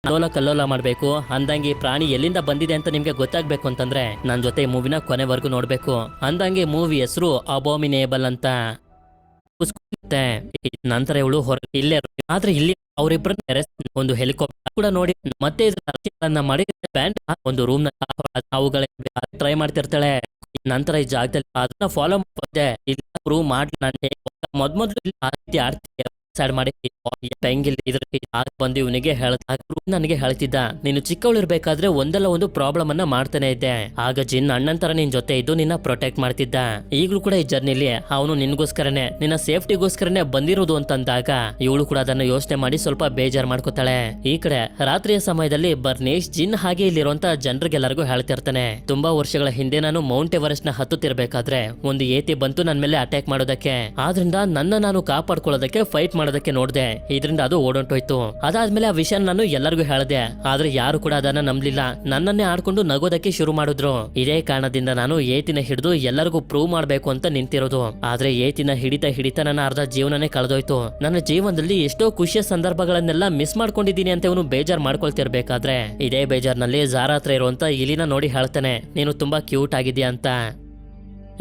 ಅಲ್ಲೋಲ ಕಲ್ಲೋಲ ಮಾಡಬೇಕು ಅಂದಂಗೆ ಪ್ರಾಣಿ ಎಲ್ಲಿಂದ ಬಂದಿದೆ ಅಂತ ನಿಮ್ಗೆ ಗೊತ್ತಾಗ್ಬೇಕು ಅಂತಂದ್ರೆ ನನ್ನ ಜೊತೆ ಮೂವಿನ ಕೊನೆವರೆಗೂ ನೋಡ್ಬೇಕು. ಅಂದಂಗೆ ಮೂವಿ ಹೆಸರು ಅಬೋಮಿನೇಬಲ್ ಅಂತ. ನಂತರ ಇವಳು ಇಲ್ಲೇ ಆದ್ರೆ ಇಲ್ಲಿ ಅವರಿಬ್ಬರನ್ನ ಒಂದು ಹೆಲಿಕಾಪ್ಟರ್ ಕೂಡ ನೋಡಿ ಮತ್ತೆ ಮಾಡಿ ಒಂದು ರೂಮ್ ಅವುಗಳ ಟ್ರೈ ಮಾಡ್ತಿರ್ತಾಳೆ. ನಂತರ ಈ ಜಾಗದಲ್ಲಿ ಅದನ್ನ ಫಾಲೋ ಮಾಡಿದೆ ಇಲ್ಲ ಪ್ರೂವ್ ಮಾಡಿ ಮೊದ್ಲು ಡಿಸೈಡ್ ಮಾಡಿ ಬಂದು ಇವನಿಗೆ ನನಗೆ ಹೇಳ್ತಿದ್ದ, ನೀನು ಚಿಕ್ಕವಳಿರ್ಬೇಕಾದ್ರೆ ಒಂದಲ್ಲ ಒಂದು ಪ್ರಾಬ್ಲಮ್ ಅನ್ನ ಮಾಡ್ತಾನೆ ಇದ್ದೆ. ಆಗ ಜಿನ್ ಅಣ್ಣಂತರ ನಿನ್ ಜೊತೆ ಇದ್ದು ನಿನ್ನ ಪ್ರೊಟೆಕ್ಟ್ ಮಾಡ್ತಿದ್ದ. ಈಗಲೂ ಕೂಡ ಈ ಜರ್ನಿಲಿ ಅವನು ನಿನ್ಗೋಸ್ಕರನೇ ನಿನ್ನ ಸೇಫ್ಟಿಗೋಸ್ಕರನೇ ಬಂದಿರೋದು ಅಂತಂದಾಗ ಇವಳು ಕೂಡ ಅದನ್ನ ಯೋಚನೆ ಮಾಡಿ ಸ್ವಲ್ಪ ಬೇಜಾರ್ ಮಾಡ್ಕೋತಾಳೆ. ಈ ಕಡೆ ರಾತ್ರಿಯ ಸಮಯದಲ್ಲಿ ಬರ್ನೀಶ್ ಜಿನ್ ಹಾಗೆ ಇಲ್ಲಿರುವಂತ ಜನರಿಗೆಲ್ಲರಿಗೂ ಹೇಳ್ತಿರ್ತಾನೆ, ತುಂಬಾ ವರ್ಷಗಳ ಹಿಂದೆ ನಾನು ಮೌಂಟ್ ಎವರೆಸ್ಟ್ ನ ಹತ್ತುತ್ತಿರ್ಬೇಕಾದ್ರೆ ಒಂದು ಏತಿ ಬಂತು ನನ್ ಮೇಲೆ ಅಟ್ಯಾಕ್ ಮಾಡೋದಕ್ಕೆ. ಆದ್ರಿಂದ ನಾನು ಕಾಪಾಡ್ಕೊಳ್ಳೋದಕ್ಕೆ ಫೈಟ್ ಮಾಡೋದಕ್ಕೆ ನೋಡ್ದೆ. ಇದರಿಂದ ಅದು ಓಡೊಂಟೋಯ್ತು. ಅದಾದ್ಮೇಲೆ ಆ ವಿಷಯ ನಾನು ಎಲ್ಲರಿಗೂ ಹೇಳ್ದೆ. ಆದ್ರೆ ಯಾರು ಕೂಡ ಅದನ್ನ ನಂಬಲಿಲ್ಲ. ನನ್ನನ್ನೇ ಆಡ್ಕೊಂಡು ನಗೋದಕ್ಕೆ ಶುರು ಮಾಡಿದ್ರು. ಇದೇ ಕಾರಣದಿಂದ ನಾನು ಏತಿನ ಹಿಡಿದು ಎಲ್ಲರಿಗೂ ಪ್ರೂವ್ ಮಾಡ್ಬೇಕು ಅಂತ ನಿಂತಿರೋದು. ಆದ್ರೆ ಏತಿನ ಹಿಡಿತಾ ನನ್ನ ಅರ್ಧ ಜೀವನನೇ ಕಳೆದೋಯ್ತು. ನನ್ನ ಜೀವನದಲ್ಲಿ ಎಷ್ಟೋ ಖುಷಿಯ ಸಂದರ್ಭಗಳನ್ನೆಲ್ಲ ಮಿಸ್ ಮಾಡ್ಕೊಂಡಿದ್ದೀನಿ ಅಂತ ಇವನು ಬೇಜಾರ್ ಮಾಡ್ಕೊಳ್ತಿರ್ಬೇಕಾದ್ರೆ ಇದೇ ಬೇಜಾರ್ನಲ್ಲಿ ಝಾರಾ ಹತ್ರ ಇರುವಂತ ಇಲಿನ ನೋಡಿ ಹೇಳ್ತಾನೆ, ನೀನು ತುಂಬಾ ಕ್ಯೂಟ್ ಆಗಿದ್ಯಾ ಅಂತ.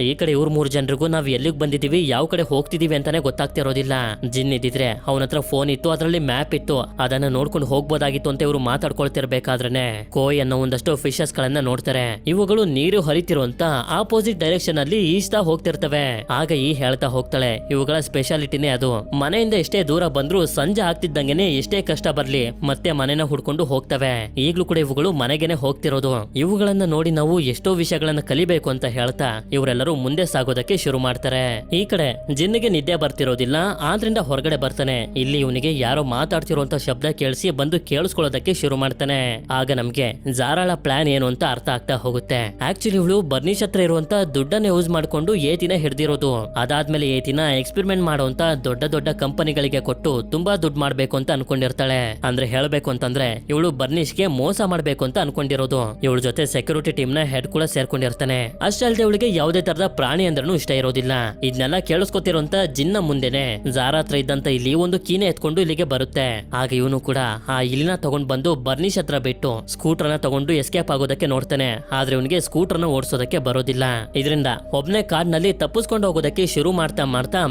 ಈ ಕಡೆ ಇವ್ರ 3 ಜನರಿಗೂ ನಾವ್ ಎಲ್ಲಿಗೆ ಬಂದಿದೀವಿ ಯಾವ ಕಡೆ ಹೋಗ್ತಿದೀವಿ ಅಂತಾನೆ ಗೊತ್ತಾಗ್ತಿರೋದಿಲ್ಲ. ಜಿನ್ ಇದ್ದಿದ್ರೆ ಅವನ ಹತ್ರ ಫೋನ್ ಇತ್ತು, ಅದರಲ್ಲಿ ಮ್ಯಾಪ್ ಇತ್ತು, ಅದನ್ನ ನೋಡ್ಕೊಂಡು ಹೋಗ್ಬೋದಾಗಿತ್ತು ಅಂತ ಇವ್ರು ಮಾತಾಡ್ಕೊಳ್ತಿರ್ಬೇಕಾದ್ರೆ ಕೋಯ್ ಅನ್ನೋ ಒಂದಷ್ಟು ಫಿಶಸ್ ಗಳನ್ನ ನೋಡ್ತಾರೆ. ಇವುಗಳು ನೀರು ಹರಿತಿರುವಂತ ಆಪೋಸಿಟ್ ಡೈರೆಕ್ಷನ್ ಅಲ್ಲಿ ಈಜ್ತಾ ಹೋಗ್ತಿರ್ತವೆ. ಆಗ ಈ ಹೇಳ್ತಾ ಹೋಗ್ತಾಳೆ, ಇವುಗಳ ಸ್ಪೆಷಾಲಿಟಿನೇ ಅದು. ಮನೆಯಿಂದ ಎಷ್ಟೇ ದೂರ ಬಂದ್ರು ಸಂಜೆ ಆಗ್ತಿದ್ದಂಗೆನೆ ಎಷ್ಟೇ ಕಷ್ಟ ಬರ್ಲಿ ಮತ್ತೆ ಮನೆನ ಹುಡ್ಕೊಂಡು ಹೋಗ್ತವೆ. ಈಗ್ಲೂ ಕೂಡ ಇವುಗಳು ಮನೆಗೆನೆ ಹೋಗ್ತಿರೋದು. ಇವುಗಳನ್ನ ನೋಡಿ ನಾವು ಎಷ್ಟೋ ವಿಷಯಗಳನ್ನ ಕಲಿಬೇಕು ಅಂತ ಹೇಳ್ತಾ ಇವರೆಲ್ಲರೂ ಮುಂದೆ ಸಾಗೋದಕ್ಕೆ ಶುರು ಮಾಡ್ತಾರೆ. ಈ ಕಡೆ ಜಿನ್ನಿಗೆ ನಿದ್ದೆ ಬರ್ತಿರೋದಿಲ್ಲ, ಆದ್ರಿಂದ ಹೊರಗಡೆ ಬರ್ತಾನೆ. ಇಲ್ಲಿ ಇವನಿಗೆ ಯಾರೋ ಮಾತಾಡ್ತಿರುವಂತ ಶಬ್ದ ಕೇಳಿಸಿ ಬಂದು ಕೇಳಿಸ್ಕೊಳ್ಳೋದಕ್ಕೆ ಶುರು ಮಾಡ್ತಾನೆ. ಆಗ ನಮ್ಗೆ ಝಾರಾಳ ಪ್ಲಾನ್ ಏನು ಅಂತ ಅರ್ಥ ಆಗ್ತಾ ಹೋಗುತ್ತೆ. ಆಕ್ಚುಲಿ ಇವಳು ಬರ್ನೀಶ್ ಹತ್ರ ಇರುವಂತ ದುಡ್ಡನ್ನ ಯೂಸ್ ಮಾಡ್ಕೊಂಡು ಏತಿನ ಹಿಡ್ದಿರೋದು. ಅದಾದ್ಮೇಲೆ ಏತಿನ ಎಕ್ಸ್ಪೆರಿಮೆಂಟ್ ಮಾಡುವಂತ ದೊಡ್ಡ ಕಂಪನಿಗಳಿಗೆ ಕೊಟ್ಟು ತುಂಬಾ ದುಡ್ಡು ಮಾಡ್ಬೇಕು ಅಂತ ಅನ್ಕೊಂಡಿರ್ತಾಳೆ. ಅಂದ್ರೆ ಹೇಳ್ಬೇಕು ಅಂತಂದ್ರೆ ಇವಳು ಬರ್ನೀಶ್ಗೆ ಮೋಸ ಮಾಡ್ಬೇಕು ಅಂತ ಅನ್ಕೊಂಡಿರೋದು. ಇವಳ ಜೊತೆ ಸೆಕ್ಯೂರಿಟಿ ಟೀಮ್ ನ ಹೆಡ್ ಕೂಡ ಸೇರ್ಕೊಂಡಿರ್ತಾನೆ. ಅಷ್ಟಲ್ದೆ ಇವಳಿಗೆ ಯಾವುದೇ ತರದ ಪ್ರಾಣಿ ಅಂದ್ರೂ ಇಷ್ಟ ಇರೋದಿಲ್ಲ. ಇದನ್ನೆಲ್ಲ ಕೇಳಿಸ್ಕೊತಿರುವಂತ ಜಿನ್ನ ಮುಂದೆನೆ ಝಾರಾ ಹತ್ರ ಇದ್ದಂತ ಇಲ್ಲಿ ಒಂದು ಕೀನೆ ಎತ್ಕೊಂಡು ಇಲ್ಲಿಗೆ ಬರುತ್ತೆ. ಆಗ ಇವನು ಕೂಡ ಆ ಇಲಿನ ತಗೊಂಡ್ ಬಂದು ಬರ್ನೀಶ್ ಹತ್ರ ಬಿಟ್ಟು ಸ್ಕೂಟರ್ ನ ತಗೊಂಡು ಎಸ್ಕೇಪ್ ಆಗೋದಕ್ಕೆ ನೋಡ್ತಾನೆ. ಆದ್ರೆ ಇವನಿಗೆ ಸ್ಕೂಟರ್ ನ ಓಡಿಸೋದಕ್ಕೆ ಬರೋದಿಲ್ಲ. ಇದರಿಂದ ಒಬ್ನೇ ಕಾಡ್ನಲ್ಲಿ ತಪ್ಪಿಸ್ಕೊಂಡು ಹೋಗೋದಕ್ಕೆ ಶುರು ಮಾಡ್ತಾ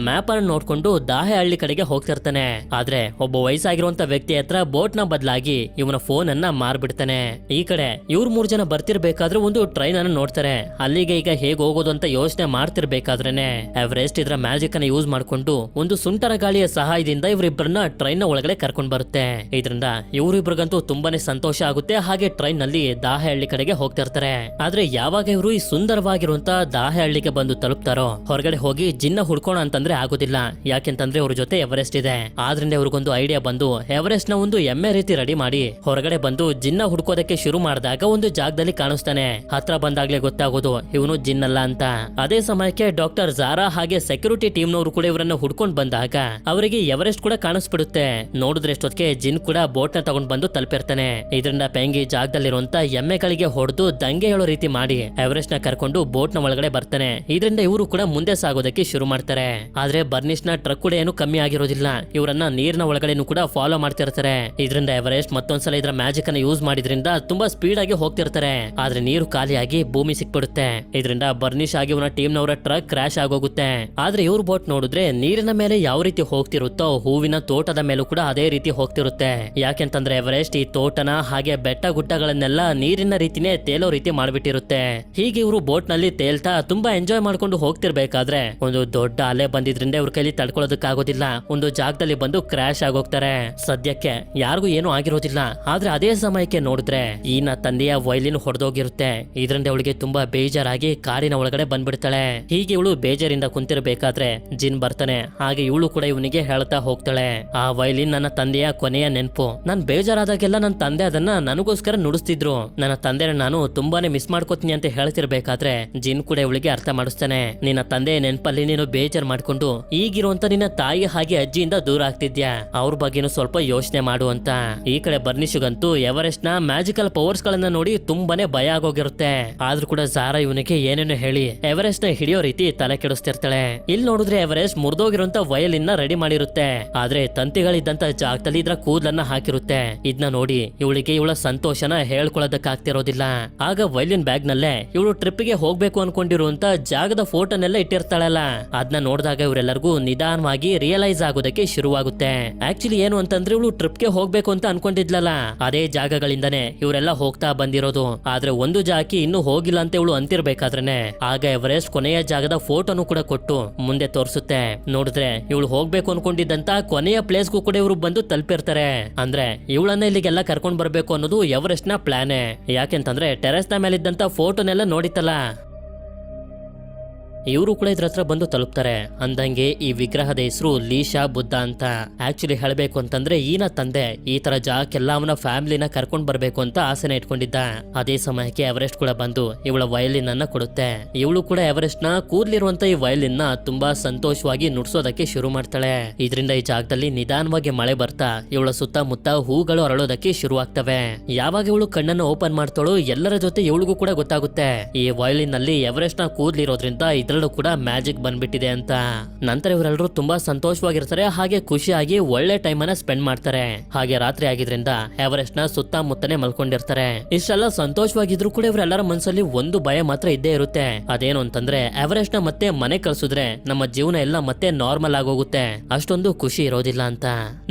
ಮ್ಯಾಪ್ ಅನ್ನು ನೋಡ್ಕೊಂಡು ದಾಹೆ ಹಳ್ಳಿ ಕಡೆಗೆ ಹೋಗ್ತಿರ್ತಾನೆ. ಆದ್ರೆ ಒಬ್ಬ ವಯಸ್ಸಾಗಿರುವಂತ ವ್ಯಕ್ತಿ ಹತ್ರ ಬೋಟ್ ನ ಬದಲಾಗಿ ಇವನ ಫೋನ್ ಅನ್ನ ಮಾರ್ಬಿಡ್ತಾನೆ. ಈ ಕಡೆ ಇವ್ರು 3 ಜನ ಬರ್ತಿರ್ಬೇಕಾದ್ರೆ ಒಂದು ಟ್ರೈನ್ ಅನ್ನು ನೋಡ್ತಾರೆ. ಅಲ್ಲಿಗೆ ಈಗ ಹೇಗ್ ಹೋಗೋದು ಅಂತ ಯೋಚನೆ ಮಾಡ್ತಿರ್ಬೇಕಾದ್ರೇನೆ ಎವರೆಸ್ಟ್ ಇದರ ಮ್ಯಾಜಿಕ್ ಅನ್ನ ಯೂಸ್ ಮಾಡ್ಕೊಂಡು ಒಂದು ಸುಂಟರ ಗಾಳಿಯ ಸಹಾಯದಿಂದ ಇವರಿಬ್ಬರನ್ನ ಟ್ರೈನ್ ನ ಒಳಗಡೆ ಕರ್ಕೊಂಡ್ ಬರುತ್ತೆ. ಇದರಿಂದ ಇವರಿಬ್ರಿಗಂತೂ ತುಂಬಾನೇ ಸಂತೋಷ ಆಗುತ್ತೆ. ಹಾಗೆ ಟ್ರೈನ್ ನಲ್ಲಿ ದಾಹಹಳ್ಳಿ ಕಡೆಗೆ ಹೋಗ್ತಿರ್ತಾರೆ. ಆದ್ರೆ ಯಾವಾಗ ಇವರು ಈ ಸುಂದರವಾಗಿರುವಂತ ದಾಹಹಳ್ಳಿಗೆ ಬಂದು ತಲುಪ್ತಾರೋ ಹೊರಗಡೆ ಹೋಗಿ ಜಿನ್ನ ಹುಡ್ಕೋಣ ಅಂತಂದ್ರೆ ಆಗೋದಿಲ್ಲ. ಯಾಕೆಂತಂದ್ರೆ ಅವ್ರ ಜೊತೆ ಎವರೆಸ್ಟ್ ಇದೆ. ಆದ್ರಿಂದ ಇವ್ರಿಗೊಂದು ಐಡಿಯಾ ಬಂದು ಎವರೆಸ್ಟ್ ನ ಒಂದು ಎಮ್ಮೆ ರೀತಿ ರೆಡಿ ಮಾಡಿ ಹೊರಗಡೆ ಬಂದು ಜಿನ್ನ ಹುಡ್ಕೋದಕ್ಕೆ ಶುರು ಮಾಡಿದಾಗ ಒಂದು ಜಾಗದಲ್ಲಿ ಕಾಣಿಸ್ತಾನೆ. ಹತ್ರ ಬಂದಾಗ್ಲೇ ಗೊತ್ತಾಗೋದು ಇವನು ಜಿನ್ನಲ್ಲ ಅಂತ. ಅದೇ ಸಮಯಕ್ಕೆ ಡಾಕ್ಟರ್ ಝಾರಾ ಹಾಗೆ ಸೆಕ್ಯೂರಿಟಿ ಟೀಮ್ ನವರು ಕೂಡ ಇವರನ್ನ ಹುಡ್ಕೊಂಡ್ ಬಂದಾಗ ಅವರಿಗೆ ಎವರೆಸ್ಟ್ ಕೂಡ ಕಾಣಿಸ್ಬಿಡುತ್ತೆ. ನೋಡಿದ್ರೆ ಎಷ್ಟೊತ್ತಿಗೆ ಜಿನ್ ಕೂಡ ಬೋಟ್ ನ ತಗೊಂಡ್ ಬಂದು ತಲುಪಿರ್ತಾನೆ. ಇದರಿಂದ ಪೆಂಗಿ ಜಾಗದಲ್ಲಿರುವಂತ ಎಮ್ಮೆಗಳಿಗೆ ಹೊಡೆದು ದಂಗೆ ಹೇಳೋ ರೀತಿ ಮಾಡಿ ಎವರೆಸ್ಟ್ ನ ಕರ್ಕೊಂಡು ಬೋಟ್ ನ ಒಳಗಡೆ ಬರ್ತಾನೆ. ಇದರಿಂದ ಇವರು ಕೂಡ ಮುಂದೆ ಸಾಗೋದಕ್ಕೆ ಶುರು ಮಾಡ್ತಾರೆ. ಆದ್ರೆ ಬರ್ನಿಶ್ ನ ಟ್ರಕ್ ಕೂಡ ಏನು ಕಮ್ಮಿ ಆಗಿರೋದಿಲ್ಲ. ಇವರನ್ನ ನೀರಿನ ಒಳಗಡೆನೂ ಕೂಡ ಫಾಲೋ ಮಾಡ್ತಿರ್ತಾರೆ. ಇದರಿಂದ ಎವರೆಸ್ಟ್ ಮತ್ತೊಂದ್ಸಲ ಇದರ ಮ್ಯಾಜಿಕ್ ಅನ್ನ ಯೂಸ್ ಮಾಡಿದ್ರಿಂದ ತುಂಬಾ ಸ್ಪೀಡ್ ಆಗಿ ಹೋಗ್ತಿರ್ತಾರೆ. ಆದ್ರೆ ನೀರು ಖಾಲಿಯಾಗಿ ಭೂಮಿ ಸಿಕ್ಬಿಡುತ್ತೆ. ಇದರಿಂದ ಬರ್ನಿಶ್ ಆಗಿ ಇವನ ಟೀಮ್ ನವರ ಟ್ರಕ್ ಕ್ರಾಶ್ ಆಗೋಗುತ್ತೆ. ಆದ್ರೆ ಇವ್ರ ಬೋಟ್ ನೋಡಿದ್ರೆ ನೀರಿನ ಮೇಲೆ ಯಾವ ರೀತಿ ಹೋಗ್ತಿರುತ್ತೋ ಹೂವಿನ ತೋಟದ ಮೇಲೂ ಕೂಡ ಅದೇ ರೀತಿ ಹೋಗ್ತಿರುತ್ತೆ. ಯಾಕೆಂತಂದ್ರೆ ಎವರೆಸ್ಟ್ ಈ ತೋಟನ ಹಾಗೆ ಬೆಟ್ಟ ಗುಡ್ಡಗಳನ್ನೆಲ್ಲ ನೀರಿನ ರೀತಿನೇ ತೇಲೋ ರೀತಿ ಮಾಡ್ಬಿಟ್ಟಿರುತ್ತೆ. ಹೀಗೆ ಇವರು ಬೋಟ್ ನಲ್ಲಿ ತೇಲ್ತಾ ತುಂಬಾ ಎಂಜಾಯ್ ಮಾಡ್ಕೊಂಡು ಹೋಗ್ತಿರ್ಬೇಕಾದ್ರೆ ಒಂದು ದೊಡ್ಡ ಅಲೆ ಬಂದಿದ್ರಿಂದ ಇವ್ರ ಕೈಲಿ ತಡ್ಕೊಳ್ಳೋದಕ್ಕಾಗೋದಿಲ್ಲ. ಒಂದು ಜಾಗದಲ್ಲಿ ಬಂದು ಕ್ರಾಶ್ ಆಗೋಗ್ತಾರೆ. ಸದ್ಯಕ್ಕೆ ಯಾರಿಗೂ ಏನು ಆಗಿರೋದಿಲ್ಲ. ಆದ್ರೆ ಅದೇ ಸಮಯಕ್ಕೆ ನೋಡಿದ್ರೆ ಈನ ತಂದೆಯ ವೈಲಿನ್ ಹೊಡೆದೋಗಿರುತ್ತೆ. ಇದರಿಂದ ಅವಳಿಗೆ ತುಂಬಾ ಬೇಜಾರಾಗಿ ಕಾರಿನ ಒಳಗಡೆ ಬಂದ್ಬಿಡ್ತಾಳೆ. ಹೀಗೆ ಇವಳು ಬೇಜಾರಿಂದ ಕುಂತಿರ್ಬೇಕಾದ್ರೆ ಜಿನ್ ಬರ್ತಾನೆ. ಹಾಗೆ ಇವಳು ಕೂಡ ಇವನಿಗೆ ಹೇಳ್ತಾ ಹೋಗ್ತಾಳೆ, ಆ ವೈಲಿನ್ ನನ್ನ ತಂದೆಯ ಕೊನೆಯ ನೆನಪು. ನಾನ್ ಬೇಜಾರಾದಾಗೆಲ್ಲ ನನ್ನ ತಂದೆ ಅದನ್ನ ನನಗೋಸ್ಕರ ನುಡಿಸ್ತಿದ್ರು. ನನ್ನ ತಂದೆನ ನಾನು ತುಂಬಾನೇ ಮಿಸ್ ಮಾಡ್ಕೋತೀನಿ ಅಂತ ಹೇಳ್ತಿರ್ಬೇಕಾದ್ರೆ ಜಿನ್ ಕೂಡ ಇವಳಿಗೆ ಅರ್ಥ ಮಾಡಿಸ್ತಾನೆ, ನಿನ್ನ ತಂದೆಯ ನೆನಪಲ್ಲಿ ನೀನು ಬೇಜಾರ್ ಮಾಡ್ಕೊಂಡು ಈಗಿರುವಂತ ನಿನ್ನ ತಾಯಿ ಹಾಗೆ ಅಜ್ಜಿಯಿಂದ ದೂರ ಆಗ್ತಿದ್ಯಾ, ಅವ್ರ ಬಗ್ಗೆನೂ ಸ್ವಲ್ಪ ಯೋಚನೆ ಮಾಡು ಅಂತ. ಈ ಕಡೆ ಬರ್ನಿಶ್ಗಂತೂ ಎವರೆಸ್ಟ್ ನ ಮ್ಯಾಜಿಕಲ್ ಪವರ್ಸ್ ಗಳನ್ನ ನೋಡಿ ತುಂಬಾನೇ ಭಯ ಆಗೋಗಿರುತ್ತೆ. ಆದ್ರೂ ಕೂಡ ಝಾರಾ ಇವನಿಗೆ ಏನೇನು ಹೇಳಿ ಎವರೆಸ್ಟ್ ನ ಹಿಡಿಯೋ ರೀತಿ ತಲೆ ಕೆಡಿಸ್ತಿರ್ತಾಳೆ. ಇಲ್ಲಿ ನೋಡಿದ್ರೆ ಎವರೆಸ್ಟ್ ಮುರಿದೋಗಿರುವಂತ ವಯಲಿನ್ ರೆಡಿ ಮಾಡಿರುತ್ತೆ. ಆದ್ರೆ ತಂತಿಗಳಿದ್ದಂತ ಜಾಗದಲ್ಲಿ ಇದ್ರ ಕೂದಲನ್ನ ಹಾಕಿರುತ್ತೆ. ಇದನ್ನ ನೋಡಿ ಇವಳಿಗೆ ಇವಳ ಸಂತೋಷನ ಹೇಳ್ಕೊಳ್ಳೋದಕ್ಕಾಗ್ತಿರೋದಿಲ್ಲ. ಆಗ ವಯಲಿನ್ ಬ್ಯಾಗ್ ನಲ್ಲೇ ಇವಳು ಟ್ರಿಪ್ ಗೆ ಹೋಗ್ಬೇಕು ಅನ್ಕೊಂಡಿರುವಂತ ಜಾಗದ ಫೋಟೋನೆಲ್ಲ ಇಟ್ಟಿರ್ತಾಳಲ್ಲ, ಅದನ್ನ ನೋಡಿದಾಗ ಇವರೆಲ್ಲರಿಗೂ ನಿಧಾನವಾಗಿ ರಿಯಲೈಸ್ ಆಗೋದಕ್ಕೆ ಶುರುವಾಗುತ್ತೆ. ಆಕ್ಚುಲಿ ಏನು ಅಂತಂದ್ರೆ ಇವಳು ಟ್ರಿಪ್ ಗೆ ಹೋಗ್ಬೇಕು ಅಂತ ಅನ್ಕೊಂಡಿದ್ಲಲ್ಲ, ಅದೇ ಜಾಗಗಳಿಂದನೇ ಇವರೆಲ್ಲ ಹೋಗ್ತಾ ಬಂದಿರೋದು. ಆದ್ರೆ ಒಂದು ಜಾಗಕ್ಕೆ ಇನ್ನೂ ಹೋಗಿಲ್ಲ ಅಂತ ಇವಳು ಅಂತಿರ್ಬೇಕಾದ್ರೇನೆ ಆಗ ಎವರೆಸ್ಟ್ ಕೊನೆಯ ಜಾಗದ ಫೋಟೋನು ಕೂಡ ಕೊಟ್ಟು ಮುಂದೆ ತೋರಿಸುತ್ತೆ. ನೋಡಿದ್ರೆ ಇವಳು ಹೋಗ್ಬೇಕು ಅನ್ಕೊಂಡಿದ್ದಂತ ಕೊನೆಯ ಪ್ಲೇಸ್ಗೂ ಕೂಡ ಇವರು ಬಂದು ತಲುಪಿರ್ತಾರೆ. ಅಂದ್ರೆ ಇವಳನ್ನ ಇಲ್ಲಿಗೆಲ್ಲ ಕರ್ಕೊಂಡ್ ಬರ್ಬೇಕು ಅನ್ನೋದು ಎವರೆಸ್ಟ್ ನ ಪ್ಲಾನೇ. ಯಾಕೆಂತಂದ್ರೆ ಟೆರೆಸ್ ನ ಮೇಲಿದ್ದಂತ ಫೋಟೋನೆಲ್ಲ ನೋಡಿತ್ತಲ್ಲ, ಇವರು ಕೂಡ ಇದ್ರ ಹತ್ರ ಬಂದು ತಲುಪ್ತಾರೆ. ಅಂದಂಗೆ ಈ ವಿಗ್ರಹದ ಹೆಸರು ಲೀಶಾ ಬುದ್ಧ ಅಂತ. ಆಕ್ಚುಲಿ ಹೇಳಬೇಕು ಅಂತಂದ್ರೆ ಈನ ತಂದೆ ಈ ತರ ಜಾಗಕ್ಕೆಲ್ಲ ಅವನ ಫ್ಯಾಮಿಲಿನ ಕರ್ಕೊಂಡ್ ಬರ್ಬೇಕು ಅಂತ ಆಸೆನ ಇಟ್ಕೊಂಡಿದ್ದ. ಅದೇ ಸಮಯಕ್ಕೆ ಎವರೆಸ್ಟ್ ಕೂಡ ಬಂದು ಇವಳ ವಯಲಿನ್ ಅನ್ನ ಕೊಡುತ್ತೆ. ಇವಳು ಕೂಡ ಎವರೆಸ್ಟ್ ನ ಕೂದಲಿರುವಂತ ಈ ವಯಲಿನ್ ನ ತುಂಬಾ ಸಂತೋಷವಾಗಿ ನುಡ್ಸೋದಕ್ಕೆ ಶುರು ಮಾಡ್ತಾಳೆ. ಇದರಿಂದ ಈ ಜಾಗದಲ್ಲಿ ನಿಧಾನವಾಗಿ ಮಳೆ ಬರ್ತಾ ಇವಳ ಸುತ್ತಮುತ್ತ ಹೂಗಳು ಅರಳೋದಕ್ಕೆ ಶುರು ಆಗ್ತವೆ. ಯಾವಾಗ ಇವಳು ಕಣ್ಣನ್ನು ಓಪನ್ ಮಾಡ್ತಾಳೋ ಎಲ್ಲರ ಜೊತೆ ಇವಳಿಗೂ ಕೂಡ ಗೊತ್ತಾಗುತ್ತೆ ಈ ವಯಲಿನ್ ನಲ್ಲಿ ಎವರೆಸ್ಟ್ ನ ಕೂದಲಿರೋದ್ರಿಂದ ಇದ್ರಲ್ಲೂ ಕೂಡ ಮ್ಯಾಜಿಕ್ ಬಂದ್ಬಿಟ್ಟಿದೆ ಅಂತ. ನಂತರ ಇವರೆಲ್ಲರೂ ತುಂಬಾ ಸಂತೋಷವಾಗಿರ್ತಾರೆ, ಹಾಗೆ ಖುಷಿಯಾಗಿ ಒಳ್ಳೆ ಟೈಮ್ ಅನ್ನ ಸ್ಪೆಂಡ್ ಮಾಡ್ತಾರೆ. ಹಾಗೆ ರಾತ್ರಿ ಆಗಿದ್ರಿಂದ ಎವರೆಸ್ಟ್ ನ ಸುತ್ತಮುತ್ತನೆ ಮಲ್ಕೊಂಡಿರ್ತಾರೆ. ಇಷ್ಟೆಲ್ಲ ಸಂತೋಷವಾಗಿದ್ರು ಕೂಡ ಇವರೆಲ್ಲರ ಮನಸ್ಸಲ್ಲಿ ಒಂದು ಭಯ ಮಾತ್ರ ಇದ್ದೇ ಇರುತ್ತೆ. ಅದೇನು ಅಂತಂದ್ರೆ ಎವರೆಸ್ಟ್ ನ ಮತ್ತೆ ಮನೆ ಕಳ್ಸಿದ್ರೆ ನಮ್ಮ ಜೀವನ ಎಲ್ಲ ಮತ್ತೆ ನಾರ್ಮಲ್ ಆಗೋಗುತ್ತೆ, ಅಷ್ಟೊಂದು ಖುಷಿ ಇರೋದಿಲ್ಲ ಅಂತ.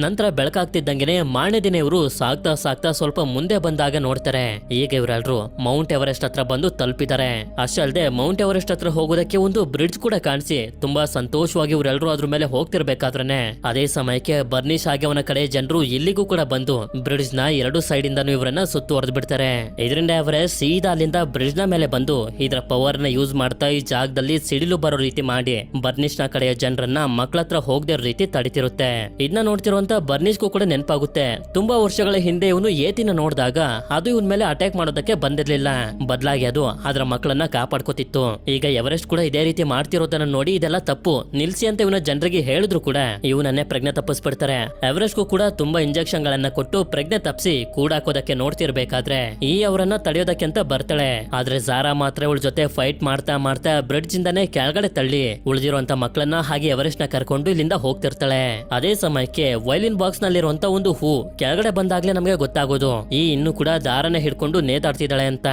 ನಂತರ ಬೆಳಕಾಗ್ತಿದ್ದಂಗೆನೆ ಮಾರನೇ ದಿನ ಇವರು ಸಾಗ್ತಾ ಸಾಗ್ತಾ ಸ್ವಲ್ಪ ಮುಂದೆ ಬಂದಾಗ ನೋಡ್ತಾರೆ ಈಗ ಇವರೆಲ್ಲರೂ ಮೌಂಟ್ ಎವರೆಸ್ಟ್ ಹತ್ರ ಬಂದು ತಲುಪಿದ್ದಾರೆ. ಅಷ್ಟೇ ಅಲ್ಲದೆ ಮೌಂಟ್ ಎವರೆಸ್ಟ್ ಹತ್ರ ಹೋಗೋದಕ್ಕೆ ಒಂದು ಬ್ರಿಡ್ಜ್ ಕೂಡ ಕಾಣಿಸಿ ತುಂಬಾ ಸಂತೋಷವಾಗಿ ಇವರೆಲ್ಲರೂ ಅದ್ರ ಮೇಲೆ ಹೋಗ್ತಿರ್ಬೇಕಾದ್ರೆ ಅದೇ ಸಮಯಕ್ಕೆ ಬರ್ನಿಶ್ ಆಗಿ ಅವನ ಕಡೆ ಜನರು ಇಲ್ಲಿಗೂ ಕೂಡ ಬಂದು ಬ್ರಿಡ್ಜ್ ನ ಎರಡು ಸೈಡ್ ಇಂದಾನು ಇವರನ್ನ ಸುತ್ತುವರೆದು ಬಿಡ್ತಾರೆ. ಇದರಿಂದ ಎವರೆಸ್ಟ್ ಸೀದಾ ಅಲ್ಲಿಂದ ಬ್ರಿಡ್ಜ್ ನ ಮೇಲೆ ಬಂದು ಇದರ ಪವರ್ ನ ಯೂಸ್ ಮಾಡ್ತಾ ಈ ಜಾಗದಲ್ಲಿ ಸಿಡಿಲು ಬರೋ ರೀತಿ ಮಾಡಿ ಬರ್ನಿಶ್ ನ ಕಡೆಯ ಜನರನ್ನ ಮಕ್ಕಳ ಹತ್ರ ಹೋಗದೆ ರೀತಿ ತಡಿತಿರುತ್ತೆ. ಇದನ್ನ ನೋಡ್ತಿರುವಂತ ಬರ್ನಿಶ್ಗೂ ಕೂಡ ನೆನಪಾಗುತ್ತೆ ತುಂಬಾ ವರ್ಷಗಳ ಹಿಂದೆ ಇವನು ಏತಿನ ನೋಡಿದಾಗ ಅದು ಇವನ್ ಮೇಲೆ ಅಟ್ಯಾಕ್ ಮಾಡೋದಕ್ಕೆ ಬಂದಿರ್ಲಿಲ್ಲ, ಬದಲಾಗಿ ಅದು ಅದರ ಮಕ್ಕಳನ್ನ ಕಾಪಾಡ್ಕೋತಿತ್ತು. ಈಗ ಎವರೆಸ್ಟ್ ಕೂಡ ಇದೇ ರೀತಿ ಮಾಡ್ತಿರೋದನ್ನ ನೋಡಿ ಇದೆಲ್ಲ ತಪ್ಪು ನಿಲ್ಸಿ ಅಂತ ಇವನ ಜನರಿಗೆ ಹೇಳಿದ್ರು ಕೂಡ ಇವನನ್ನೇ ಪ್ರಜ್ಞೆ ತಪ್ಪಿಸ್ಬಿಡ್ತಾರೆ. ಎವರೆಸ್ಟ್ಗೂ ಕೂಡ ತುಂಬಾ ಇಂಜೆಕ್ಷನ್ ಗಳನ್ನ ಕೊಟ್ಟು ಪ್ರಜ್ಞೆ ತಪ್ಪಿಸಿ ಕೂಡಾಕೋದಕ್ಕೆ ನೋಡ್ತಿರ್ಬೇಕಾದ್ರೆ ಈ ಅವರನ್ನ ತಡೆಯೋದಕ್ಕೆ ಅಂತ ಬರ್ತಾಳೆ. ಆದ್ರೆ ಝಾರಾ ಮಾತ್ರ ಇವಳ ಜೊತೆ ಫೈಟ್ ಮಾಡ್ತಾ ಮಾಡ್ತಾ ಬ್ರಿಡ್ಜ್ ಇಂದಾನೆ ಕೆಳಗಡೆ ತಳ್ಳಿ ಉಳಿದಿರುವಂತ ಮಕ್ಕಳನ್ನ ಹಾಗೆ ಎವರೆಸ್ಟ್ ನ ಕರ್ಕೊಂಡು ಇಲ್ಲಿಂದ ಹೋಗ್ತಿರ್ತಾಳೆ. ಅದೇ ಸಮಯಕ್ಕೆ ವೈಲಿನ್ ಬಾಕ್ಸ್ ನಲ್ಲಿರುವಂತ ಒಂದು ಹೂ ಕೆಳಗಡೆ ಬಂದಾಗ್ಲೇ ನಮಗೆ ಗೊತ್ತಾಗೋದು ಈ ಇನ್ನು ಕೂಡ ದಾರನ ಹಿಡ್ಕೊಂಡು ನೇತಾಡ್ತಿದ್ದಾಳೆ ಅಂತ.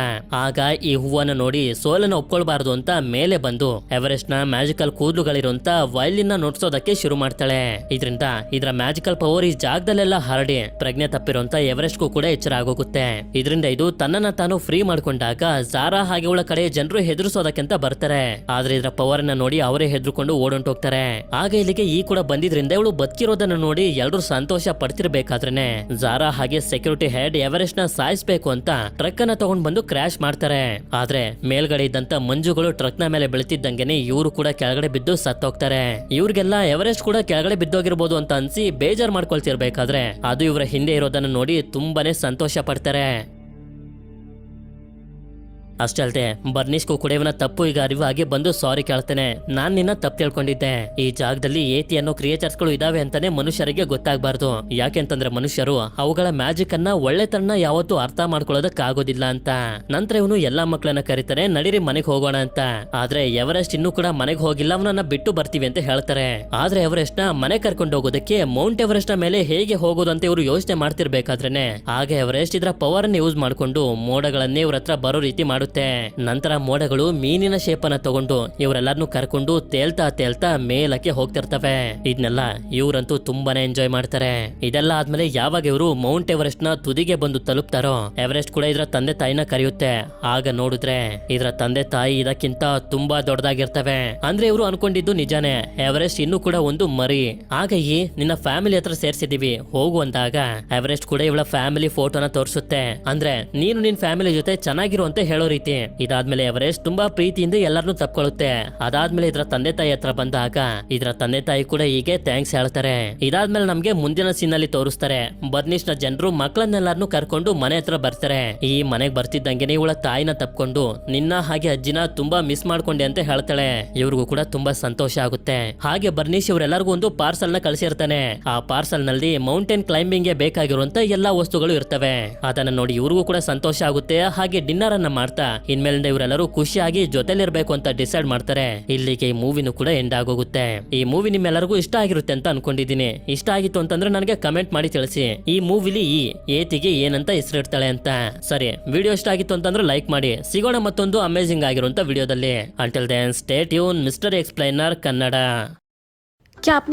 ಆಗ ಈ ಹೂವನ್ನ ನೋಡಿ ಸೋಲನ್ನ ಒಪ್ಕೊಳ್ಬಾರ್ದು ಅಂತ ಮೇಲೆ ಬಂದು ಎವರೆಸ್ಟ್ ನ ಮ್ಯಾಜಿಕಲ್ ಕೂದಲುಗಳಿರುವಂತ ವಯಲಿನ್ ನ ನುಡ್ಸೋದಕ್ಕೆ ಶುರು ಮಾಡ್ತಾಳೆ. ಇದರಿಂದ ಇದರ ಮ್ಯಾಜಿಕಲ್ ಪವರ್ ಈ ಜಾಗದಲ್ಲೆಲ್ಲ ಹರಡಿ ಪ್ರಜ್ಞೆ ತಪ್ಪಿರುವಂತ ಎವರೆಸ್ಟ್ಗೂ ಕೂಡ ಎಚ್ಚರ ಆಗೋಗುತ್ತೆ. ಇದರಿಂದ ಇದು ತನ್ನನ್ನ ತಾನು ಫ್ರೀ ಮಾಡ್ಕೊಂಡಾಗ ಝಾರಾ ಹಾಗೆ ಅವಳ ಕಡೆ ಜನರು ಹೆದರ್ಸೋದಕ್ಕೆಂತ ಬರ್ತಾರೆ. ಆದ್ರೆ ಇದರ ಪವರ್ ನ ನೋಡಿ ಅವರೇ ಹೆದರ್ಕೊಂಡು ಓಡೊಂಟೋಗ್ತಾರೆ. ಆಗ ಇಲ್ಲಿಗೆ ಈ ಕೂಡ ಬಂದಿದ್ರಿಂದ ಇವಳು ಬದುಕಿರೋದನ್ನ ನೋಡಿ ಎಲ್ಲರೂ ಸಂತೋಷ ಪಡ್ತಿರ್ಬೇಕಾದ್ರೇನೆ ಝಾರಾ ಹಾಗೆ ಸೆಕ್ಯೂರಿಟಿ ಹೆಡ್ ಎವರೆಸ್ಟ್ ನ ಸಾಯಿಸ್ಬೇಕು ಅಂತ ಟ್ರಕ್ ಅನ್ನ ತಗೊಂಡ್ ಬಂದು ಕ್ರಾಶ್ ಮಾಡ್ತಾರೆ. ಆದ್ರೆ ಮೇಲ್ಗಡೆ ಇದ್ದಂತ ಮಂಜುಗಳು ಟ್ರಕ್ ನ ಮೇಲೆ ಬೀಳ್ತಿದ್ದಂಗೆನೆ ಇವರು ಕೂಡ ಕೆಳಗಡೆ ಬಿದ್ದು ಸತ್ತೋಗ್ತಾರೆ. ಇವ್ರಿಗೆಲ್ಲ ಎವರೆಸ್ಟ್ ಕೂಡ ಕೆಳಗಡೆ ಬಿದ್ದೋಗಿರ್ಬೋದು ಅಂತ ಅನ್ಸಿ ಬೇಜಾರ್ ಮಾಡ್ಕೊಳ್ತಿರ್ಬೇಕಾದ್ರೆ ಅದು ಇವರ ಹಿಂದೆ ಇರೋದನ್ನ ನೋಡಿ ತುಂಬಾನೇ ಸಂತೋಷ ಪಡ್ತಾರೆ. ಅಷ್ಟೇ ಅಲ್ಲದೆ ಬರ್ನಿಶ್ಗೂ ಕೂಡ ಇವನ ತಪ್ಪು ಈಗ ಅರಿವಾಗಿ ಬಂದು ಸಾರಿ ಕೇಳ್ತಾನೆ. ನಾನ್ ನಿನ್ನ ತಪ್ಪು ತಿಳ್ಕೊಂಡಿದ್ದೆ, ಈ ಜಾಗದಲ್ಲಿ ಏತಿ ಅನ್ನೋ ಕ್ರಿಯೇಚರ್ಸ್ ಗಳು ಇದಾವೆ ಅಂತಾನೆ ಮನುಷ್ಯರಿಗೆ ಗೊತ್ತಾಗಬಾರ್ದು. ಯಾಕೆಂತಂದ್ರೆ ಮನುಷ್ಯರು ಅವುಗಳ ಮ್ಯಾಜಿಕ್ ಅನ್ನ ಒಳ್ಳೆತನ ಯಾವತ್ತೂ ಅರ್ಥ ಮಾಡ್ಕೊಳ್ಳೋದಕ್ ಆಗೋದಿಲ್ಲ ಅಂತ. ನಂತರ ಇವನು ಎಲ್ಲಾ ಮಕ್ಕಳನ್ನ ಕರೀತಾರೆ, ನಡೀರಿ ಮನೆಗೆ ಹೋಗೋಣ ಅಂತ. ಆದ್ರೆ ಎವರೆಸ್ಟ್ ಇನ್ನೂ ಕೂಡ ಮನೆಗೆ ಹೋಗಿಲ್ಲ, ಅವನನ್ನ ಬಿಟ್ಟು ಬರ್ತೀವಿ ಅಂತ ಹೇಳ್ತಾರೆ. ಆದ್ರೆ ಎವರೆಸ್ಟ್ ನ ಮನೆ ಕರ್ಕೊಂಡು ಹೋಗೋದಕ್ಕೆ ಮೌಂಟ್ ಎವರೆಸ್ಟ್ ನ ಮೇಲೆ ಹೇಗೆ ಹೋಗೋದು ಅಂತ ಇವರು ಯೋಚನೆ ಮಾಡ್ತಿರ್ಬೇಕಾದ್ರೇನೆ ಆಗ ಎವರೆಸ್ಟ್ ಇದರ ಪವರ್ ಅನ್ನು ಯೂಸ್ ಮಾಡ್ಕೊಂಡು ಮೋಡಗಳನ್ನೇ ಇವ್ರ ಹತ್ರ ಬರೋ ರೀತಿ ನಂತರ ಮೋಡಗಳು ಮೀನಿನ ಶೇಪ್ ಅನ್ನ ತಗೊಂಡು ಇವರೆಲ್ಲರನ್ನು ಕರ್ಕೊಂಡು ತೇಲ್ತಾ ತೇಲ್ತಾ ಮೇಲಕ್ಕೆ ಹೋಗ್ತಿರ್ತವೆ. ಇದನ್ನೆಲ್ಲ ಇವರಂತೂ ತುಂಬಾನೇ ಎಂಜಾಯ್ ಮಾಡ್ತಾರೆ. ಇದೆಲ್ಲ ಆದ್ಮೇಲೆ ಯಾವಾಗ ಇವರು ಮೌಂಟ್ ಎವರೆಸ್ಟ್ ನ ತುದಿಗೆ ಬಂದು ತಲುಪ್ತಾರೋ ಎವರೆಸ್ಟ್ ಕೂಡ ಇದರ ತಂದೆ ತಾಯಿನ ಕರೆಯುತ್ತೆ. ಆಗ ನೋಡಿದ್ರೆ ಇದರ ತಂದೆ ತಾಯಿ ಇದಕ್ಕಿಂತ ತುಂಬಾ ದೊಡ್ಡದಾಗಿರ್ತವೆ. ಅಂದ್ರೆ ಇವರು ಅನ್ಕೊಂಡಿದ್ದು ನಿಜಾನೇ, ಎವರೆಸ್ಟ್ ಇನ್ನೂ ಕೂಡ ಒಂದು ಮರಿ. ಆಗ ಈ ನಿನ್ನ ಫ್ಯಾಮಿಲಿ ಹತ್ರ ಸೇರ್ಸಿದೀವಿ ಹೋಗು ಅಂದಾಗ ಎವರೆಸ್ಟ್ ಕೂಡ ಇವಳ ಫ್ಯಾಮಿಲಿ ಫೋಟೋನ ತೋರಿಸುತ್ತೆ. ಅಂದ್ರೆ ನೀನು ನಿನ್ ಫ್ಯಾಮಿಲಿ ಜೊತೆ ಚೆನ್ನಾಗಿರು ಅಂತ ಹೇಳೋ ರೀತಿ. ಇದಾದ್ಮೇಲೆ ಎವರೆಸ್ಟ್ ತುಂಬಾ ಪ್ರೀತಿಯಿಂದ ಎಲ್ಲರನ್ನೂ ತಪ್ಕೊಳ್ಳುತ್ತೆ. ಅದಾದ್ಮೇಲೆ ಇದರ ತಂದೆ ತಾಯಿ ಹತ್ರ ಬಂದಾಗ ಇದರ ತಂದೆ ತಾಯಿ ಕೂಡ ಹೀಗೆ ಥ್ಯಾಂಕ್ಸ್ ಹೇಳ್ತಾರೆ. ಇದಾದ್ಮೇಲೆ ನಮ್ಗೆ ಮುಂದಿನ ಸೀನ್ ಅಲ್ಲಿ ತೋರಿಸ್ತಾರೆ ಬರ್ನಿಶ್ ನ ಜನರು ಮಕ್ಕಳನ್ನೆಲ್ಲರನ್ನು ಕರ್ಕೊಂಡು ಮನೆ ಹತ್ರ ಬರ್ತಾರೆ. ಈ ಮನೆಗೆ ಬರ್ತಿದ್ದಂಗೆನೆ ಇವಳ ತಾಯಿನ ತಪ್ಕೊಂಡು ನಿನ್ನ ಹಾಗೆ ಅಜ್ಜಿನ ತುಂಬಾ ಮಿಸ್ ಮಾಡ್ಕೊಂಡೆ ಅಂತ ಹೇಳ್ತಾಳೆ. ಇವ್ರಿಗೂ ಕೂಡ ತುಂಬಾ ಸಂತೋಷ ಆಗುತ್ತೆ. ಹಾಗೆ ಬರ್ನಿಶ್ ಇವರೆಲ್ಲರಿಗೂ ಒಂದು ಪಾರ್ಸಲ್ ನ ಕಳಿಸಿರ್ತಾನೆ. ಆ ಪಾರ್ಸಲ್ ನಲ್ಲಿ ಮೌಂಟೇನ್ ಕ್ಲೈಂಬಿಂಗ್ ಗೆ ಬೇಕಾಗಿರುವಂತ ಎಲ್ಲಾ ವಸ್ತುಗಳು ಇರ್ತವೆ. ಅದನ್ನ ನೋಡಿ ಇವ್ರಿಗೂ ಕೂಡ ಸಂತೋಷ ಆಗುತ್ತೆ. ಹಾಗೆ ಡಿನ್ನರ್ ಅನ್ನ ಮಾಡ್ತಾ ಇನ್ಮೇಲಿಂದ ಇವರೆಲ್ಲರೂ ಖುಷಿಯಾಗಿ ಜೊತೆಲಿರ್ಬೇಕು ಅಂತ ಡಿಸೈಡ್ ಮಾಡ್ತಾರೆ. ಇಲ್ಲಿಗೆ ಈ ಮೂವಿನೂ ಕೂಡ ಎಂಡ್ ಆಗೋಗುತ್ತೆ. ಈ ಮೂವಿ ನಿಮ್ಮೆಲ್ಲರಿಗೂ ಇಷ್ಟ ಆಗಿರುತ್ತೆ ಅಂತ ಅನ್ಕೊಂಡಿದೀನಿ. ಇಷ್ಟ ಆಗಿತ್ತು ಅಂತಂದ್ರೆ ನನಗೆ ಕಮೆಂಟ್ ಮಾಡಿ ತಿಳಿಸಿ, ಈ ಮೂವಿಲಿ ಈ ಏತಿಗೆ ಏನಂತ ಹೆಸರಿಡ್ತಾಳೆ ಅಂತ. ಸರಿ, ವಿಡಿಯೋ ಇಷ್ಟ ಆಗಿತ್ತು ಅಂತಂದ್ರೆ ಲೈಕ್ ಮಾಡಿ. ಸಿಗೋಣ ಮತ್ತೊಂದು ಅಮೇಜಿಂಗ್ ಆಗಿರುವಂತ ವಿಡಿಯೋದಲ್ಲಿ. Until then stay tuned mister explainer Kannada. क्या आपने